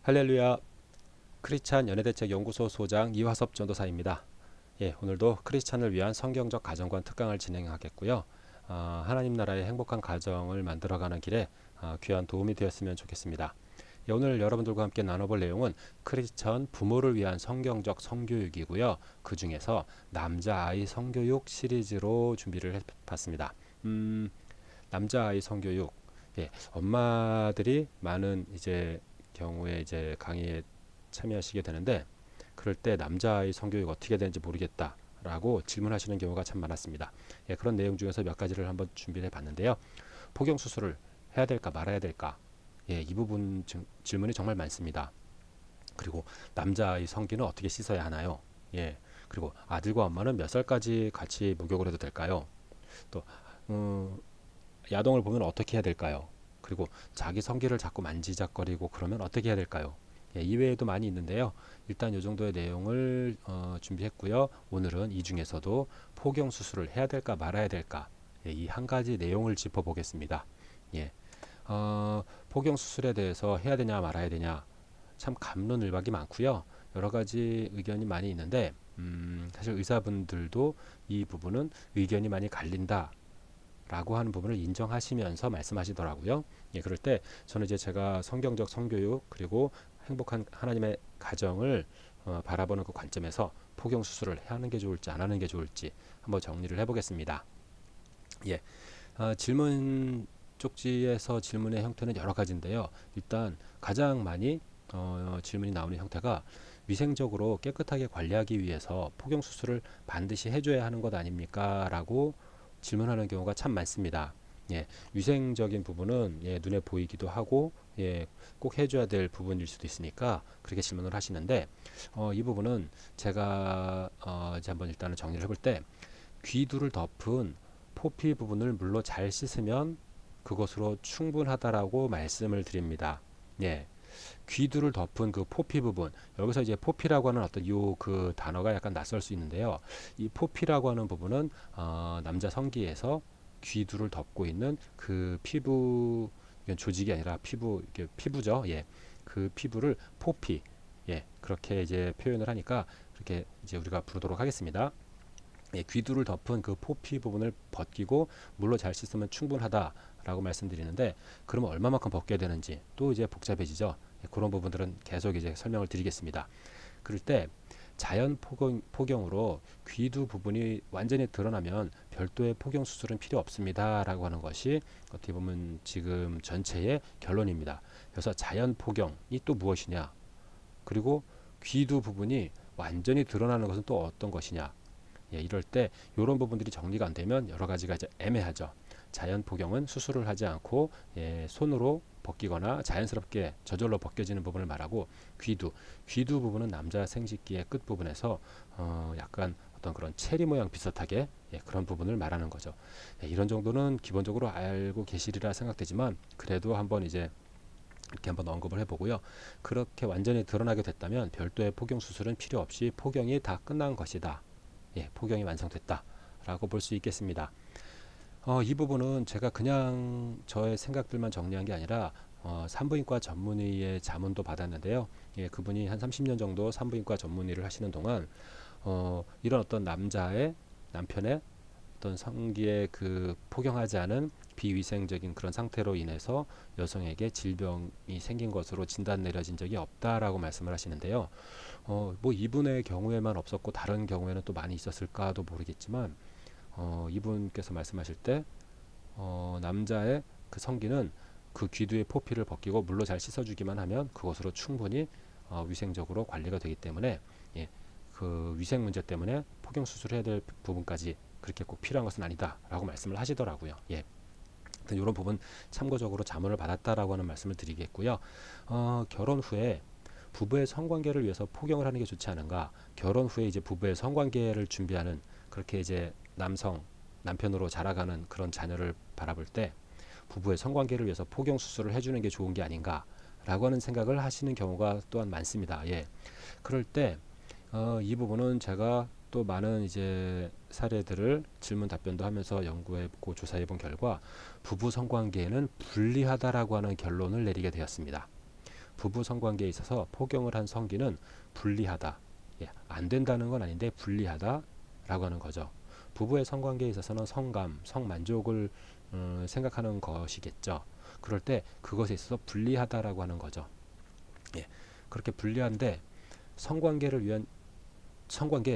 할렐루야. 크리스찬 연애대책연구소 소장 이화섭 전도사입니다. 예, 오늘도 크리스찬을 위한 성경적 가정관 특강을 진행하겠고요. 하나님 나라의 행복한 가정을 만들어가는 길에 귀한 도움이 되었으면 좋겠습니다. 예, 오늘 여러분들과 함께 나눠볼 내용은 크리스천 부모를 위한 성경적 성교육이고요. 그 중에서 남자아이 성교육 시리즈로 준비를 해봤습니다. 남자아이 성교육. 예, 엄마들이 많은 경우에 강의에 참여하시게 되는데, 그럴 때 남자아이 성교육 어떻게 되는지 모르겠다라고 질문하시는 경우가 참 많았습니다. 예, 그런 내용 중에서 몇 가지를 한번 준비해 봤는데요. 포경 수술을 해야 될까 말아야 될까? 예, 이 부분 질문이 정말 많습니다. 그리고 남자아이 성기는 어떻게 씻어야 하나요? 예, 그리고 아들과 엄마는 몇 살까지 같이 목욕을 해도 될까요? 또 야동을 보면 어떻게 해야 될까요? 그리고 자기 성기를 자꾸 만지작거리고 그러면 어떻게 해야 될까요? 예, 이외에도 많이 있는데요. 일단 이 정도의 내용을 준비했고요. 오늘은 이 중에서도 포경 수술을 해야 될까 말아야 될까, 예, 이 한 가지 내용을 짚어보겠습니다. 예, 포경 수술에 대해서 해야 되냐 말아야 되냐 참 갑론을박이 많고요. 여러 가지 의견이 많이 있는데 사실 의사분들도 이 부분은 의견이 많이 갈린다 라고 하는 부분을 인정하시면서 말씀하시더라고요. 예, 그럴 때 저는 제가 성경적 성교육 그리고 행복한 하나님의 가정을 바라보는 그 관점에서 포경 수술을 하는 게 좋을지 안 하는 게 좋을지 한번 정리를 해보겠습니다. 예, 질문 쪽지에서 질문의 형태는 여러 가지인데요. 일단 가장 많이 질문이 나오는 형태가 위생적으로 깨끗하게 관리하기 위해서 포경 수술을 반드시 해줘야 하는 것 아닙니까? 라고 질문하는 경우가 참 많습니다. 예, 위생적인 부분은 눈에 보이기도 하고 꼭 해줘야 될 부분일 수도 있으니까 그렇게 질문을 하시는데, 이 부분은 제가 이제 한번 일단은 정리를 해볼 때, 귀두를 덮은 포피 부분을 물로 잘 씻으면 그것으로 충분하다라고 말씀을 드립니다. 예. 귀두를 덮은 그 포피 부분, 여기서 포피라고 하는 어떤 그 단어가 약간 낯설 수 있는데요. 이 포피라고 하는 부분은 남자 성기에서 귀두를 덮고 있는 그 피부, 이건 조직이 아니라 피부, 이게 피부죠. 예, 그 피부를 포피, 예, 그렇게 표현을 하니까 그렇게 우리가 부르도록 하겠습니다. 예, 귀두를 덮은 그 포피 부분을 벗기고 물로 잘 씻으면 충분하다라고 말씀드리는데, 그러면 얼마만큼 벗겨야 되는지 또 복잡해지죠. 예, 그런 부분들은 계속 설명을 드리겠습니다. 그럴 때 자연 포경으로 귀두 부분이 완전히 드러나면 별도의 포경 수술은 필요 없습니다라고 하는 것이 어떻게 보면 지금 전체의 결론입니다. 그래서 자연 포경이 또 무엇이냐, 그리고 귀두 부분이 완전히 드러나는 것은 또 어떤 것이냐. 예, 이럴 때 이런 부분들이 정리가 안 되면 여러 가지가 애매하죠. 자연 포경은 수술을 하지 않고 손으로 벗기거나 자연스럽게 저절로 벗겨지는 부분을 말하고, 귀두 부분은 남자 생殖기의 끝 부분에서 약간 어떤 그런 체리 모양 비슷하게 그런 부분을 말하는 거죠. 예, 이런 정도는 기본적으로 알고 계시리라 생각되지만 그래도 한번 이렇게 한번 언급을 해보고요. 그렇게 완전히 드러나게 됐다면 별도의 포경 수술은 필요 없이 포경이 다 끝난 것이다. 예, 포경이 완성됐다라고 볼 수 있겠습니다. 이 부분은 제가 그냥 저의 생각들만 정리한 게 아니라 산부인과 전문의의 자문도 받았는데요. 예, 그분이 한 30년 정도 산부인과 전문의를 하시는 동안 이런 어떤 남편의 어떤 성기에 그 포경하지 않은 비위생적인 그런 상태로 인해서 여성에게 질병이 생긴 것으로 진단 내려진 적이 없다라고 말씀을 하시는데요. 뭐 이분의 경우에만 없었고 다른 경우에는 또 많이 있었을까도 모르겠지만, 이분께서 말씀하실 때 남자의 그 성기는 그 귀두의 포피를 벗기고 물로 잘 씻어주기만 하면 그것으로 충분히 위생적으로 관리가 되기 때문에, 예, 그 위생 문제 때문에 포경 수술해야 될 부분까지 그렇게 꼭 필요한 것은 아니다라고 말씀을 하시더라고요. 예. 이런 부분 참고적으로 자문을 받았다라고 하는 말씀을 드리겠고요. 결혼 후에 부부의 성관계를 위해서 포경을 하는 게 좋지 않은가? 결혼 후에 부부의 성관계를 준비하는, 그렇게 남편으로 자라가는 그런 자녀를 바라볼 때 부부의 성관계를 위해서 포경 수술을 해주는 게 좋은 게 아닌가라고 하는 생각을 하시는 경우가 또한 많습니다. 예. 그럴 때 이 부분은 제가 또 많은 사례들을 질문 답변도 하면서 연구해보고 조사해본 결과 부부 성관계에는 불리하다라고 하는 결론을 내리게 되었습니다. 부부 성관계에 있어서 포경을 한 성기는 불리하다. 예, 안 된다는 건 아닌데 불리하다라고 하는 거죠. 부부의 성관계에 있어서는 성감, 성만족을 생각하는 것이겠죠. 그럴 때 그것에 있어서 불리하다라고 하는 거죠. 예, 그렇게 불리한데 성관계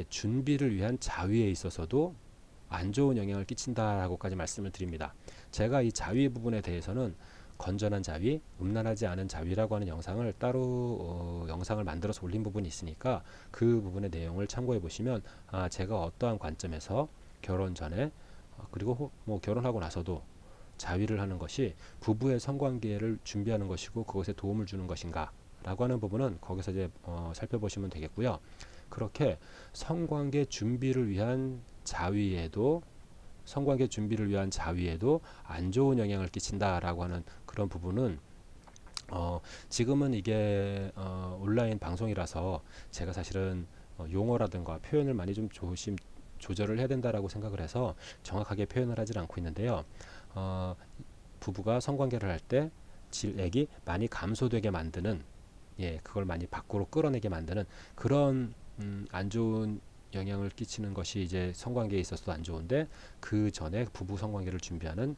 준비를 위한 자위에 있어서도 안 좋은 영향을 끼친다라고까지 말씀을 드립니다. 제가 이 자위 부분에 대해서는 건전한 자위, 음란하지 않은 자위라고 하는 영상을 따로 영상을 만들어서 올린 부분이 있으니까 그 부분의 내용을 참고해 보시면 제가 어떠한 관점에서 결혼 전에 그리고 뭐 결혼하고 나서도 자위를 하는 것이 부부의 성관계를 준비하는 것이고 그것에 도움을 주는 것인가 라고 하는 부분은 거기서 이제 살펴보시면 되겠고요. 그렇게 성관계 준비를 위한 자위에도 안 좋은 영향을 끼친다라고 하는 그런 부분은 지금은 이게 온라인 방송이라서 제가 사실은 용어라든가 표현을 많이 좀 조절을 해야 된다라고 생각을 해서 정확하게 표현을 하지 않고 있는데요. 부부가 성관계를 할 때 질액이 많이 감소되게 만드는, 예, 그걸 많이 밖으로 끌어내게 만드는 그런 안 좋은 영향을 끼치는 것이 이제 성관계에 있어서도 안 좋은데, 그 전에 부부 성관계를 준비하는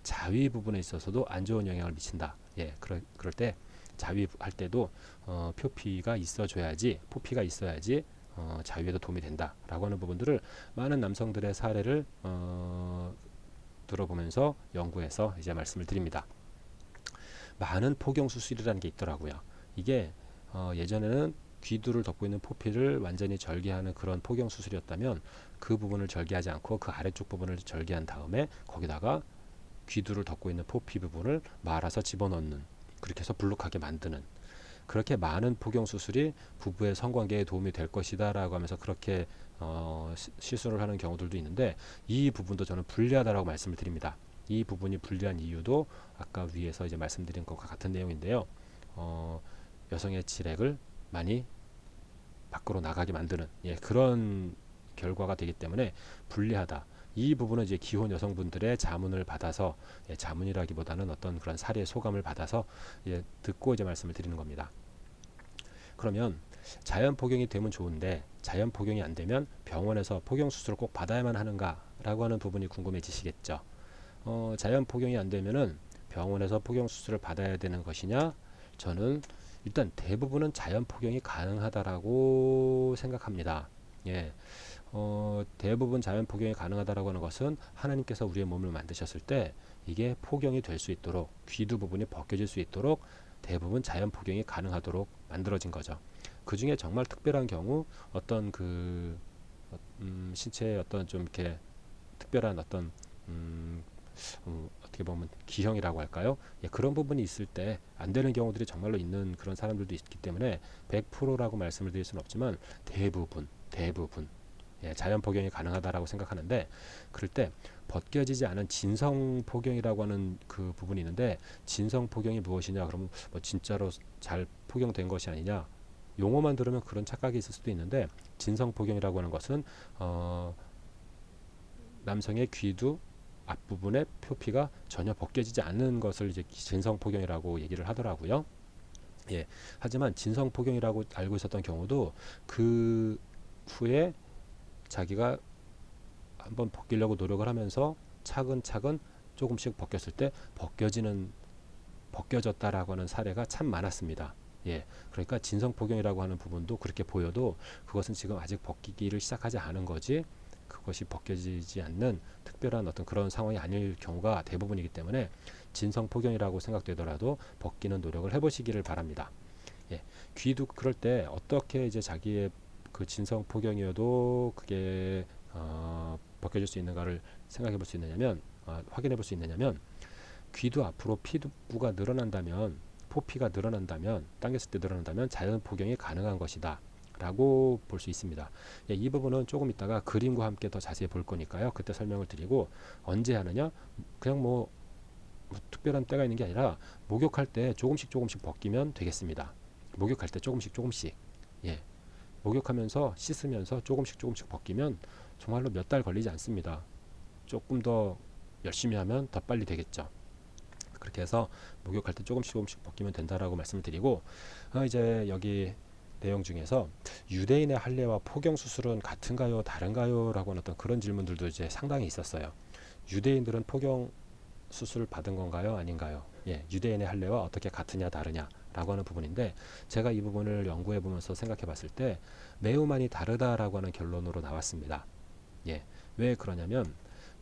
자위 부분에 있어서도 안 좋은 영향을 미친다. 예, 그럴 때 자위 할 때도 포피가 있어야지 자위에도 도움이 된다라고 하는 부분들을 많은 남성들의 사례를 들어보면서 연구해서 이제 말씀을 드립니다. 많은 포경 수술이라는 게 있더라고요. 이게 예전에는 귀두를 덮고 있는 포피를 완전히 절개하는 그런 포경 수술이었다면 그 부분을 절개하지 않고 그 아래쪽 부분을 절개한 다음에 거기다가 귀두를 덮고 있는 포피 부분을 말아서 집어넣는, 그렇게 해서 불룩하게 만드는, 그렇게 많은 포경 수술이 부부의 성관계에 도움이 될 것이다 라고 하면서 그렇게 시술을 하는 경우들도 있는데, 이 부분도 저는 불리하다라고 말씀을 드립니다. 이 부분이 불리한 이유도 아까 위에서 이제 말씀드린 것과 같은 내용인데요. 여성의 질액을 많이 밖으로 나가게 만드는, 예, 그런 결과가 되기 때문에 불리하다. 이 부분은 이제 기혼 여성분들의 자문을 받아서, 예, 자문이라기보다는 어떤 그런 사례 소감을 받아서 듣고 이제 말씀을 드리는 겁니다. 그러면 자연 포경이 되면 좋은데 자연 포경이 안 되면 병원에서 포경 수술을 꼭 받아야만 하는가라고 하는 부분이 궁금해지시겠죠. 자연 포경이 안 되면은 병원에서 포경 수술을 받아야 되는 것이냐? 저는 일단 대부분은 자연 포경이 가능하다라고 생각합니다. 예, 대부분 자연 포경이 가능하다라고 하는 것은 하나님께서 우리의 몸을 만드셨을 때 이게 포경이 될 수 있도록, 귀두 부분이 벗겨질 수 있도록 대부분 자연 포경이 가능하도록 만들어진 거죠. 그 중에 정말 특별한 경우 어떤 신체에 어떤 좀 이렇게 특별한 어떤 어떻게 보면 기형이라고 할까요? 예, 그런 부분이 있을 때 안 되는 경우들이 정말로 있는 그런 사람들도 있기 때문에 100%라고 말씀을 드릴 수는 없지만 대부분 예, 자연 포경이 가능하다라고 생각하는데, 그럴 때 벗겨지지 않은 진성 포경이라고 하는 그 부분이 있는데, 진성 포경이 무엇이냐? 그러면 뭐 진짜로 잘 포경된 것이 아니냐? 용어만 들으면 그런 착각이 있을 수도 있는데, 진성 포경이라고 하는 것은 남성의 귀두 앞부분의 표피가 전혀 벗겨지지 않는 것을 이제 진성 포경이라고 얘기를 하더라고요. 예, 하지만 진성 포경이라고 알고 있었던 경우도 그 후에 자기가 한번 벗기려고 노력을 하면서 차근차근 조금씩 벗겼을 때 벗겨졌다라고 하는 사례가 참 많았습니다. 예, 그러니까 진성 포경이라고 하는 부분도 그렇게 보여도 그것은 지금 아직 벗기기를 시작하지 않은 거지, 그것이 벗겨지지 않는 특별한 어떤 그런 상황이 아닐 경우가 대부분이기 때문에 진성 포경이라고 생각되더라도 벗기는 노력을 해보시기를 바랍니다. 예, 귀도 그럴 때 어떻게 이제 자기의 그 진성 포경이어도 그게 벗겨질 수 있는가를 생각해 볼 수 있느냐면, 확인해 볼 수 있느냐면, 귀도 앞으로 피부가 늘어난다면, 포피가 늘어난다면, 당겼을 때 늘어난다면 자연 포경이 가능한 것이다 라고 볼 수 있습니다. 예, 이 부분은 조금 이따가 그림과 함께 더 자세히 볼 거니까요, 그때 설명을 드리고, 언제 하느냐? 그냥 뭐 특별한 때가 있는 게 아니라 목욕할 때 조금씩 벗기면 되겠습니다. 목욕할 때 조금씩, 예, 목욕하면서 씻으면서 조금씩 벗기면 정말로 몇 달 걸리지 않습니다. 조금 더 열심히 하면 더 빨리 되겠죠. 그렇게 해서 목욕할 때 조금씩 조금씩 벗기면 된다라고 말씀을 드리고, 이제 여기 내용 중에서 유대인의 할례와 포경 수술은 같은가요, 다른가요? 라고 하는 어떤 그런 질문들도 이제 상당히 있었어요. 유대인들은 포경 수술을 받은 건가요, 아닌가요? 예, 유대인의 할례와 어떻게 같으냐 다르냐라고 하는 부분인데, 제가 이 부분을 연구해 보면서 생각해 봤을 때 매우 많이 다르다라고 하는 결론으로 나왔습니다. 예, 왜 그러냐면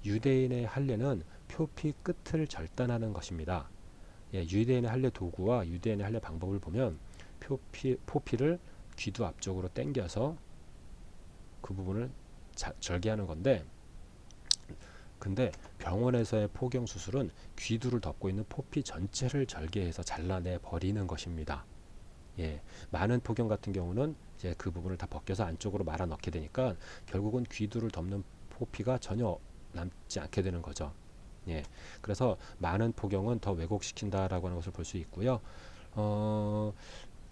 유대인의 할례는 표피 끝을 절단하는 것입니다. 예, 유대인의 할례 도구와 유대인의 할례 방법을 보면 포피를 귀두 앞쪽으로 당겨서 그 부분을 절개하는 건데, 근데 병원에서의 포경 수술은 귀두를 덮고 있는 포피 전체를 절개해서 잘라내 버리는 것입니다. 예, 많은 포경 같은 경우는 이제 그 부분을 다 벗겨서 안쪽으로 말아 넣게 되니까 결국은 귀두를 덮는 포피가 전혀 남지 않게 되는 거죠. 예, 그래서 많은 포경은 더 왜곡시킨다라고 하는 것을 볼 수 있고요.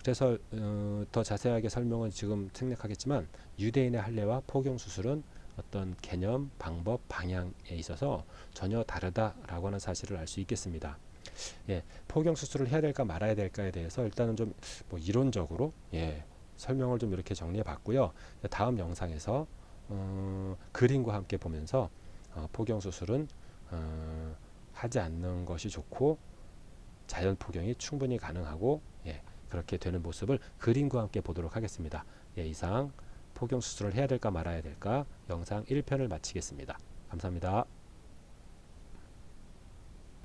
그래서 더 자세하게 설명은 지금 생략하겠지만, 유대인의 할례와 포경 수술은 어떤 개념, 방법, 방향에 있어서 전혀 다르다라고 하는 사실을 알 수 있겠습니다. 예, 포경 수술을 해야 될까 말아야 될까에 대해서 일단은 좀 뭐 이론적으로 설명을 좀 이렇게 정리해 봤고요. 다음 영상에서 그림과 함께 보면서 포경 수술은 하지 않는 것이 좋고 자연 포경이 충분히 가능하고, 그렇게 되는 모습을 그림과 함께 보도록 하겠습니다. 이상 포경 수술을 해야 될까 말아야 될까 영상 1편을 마치겠습니다. 감사합니다.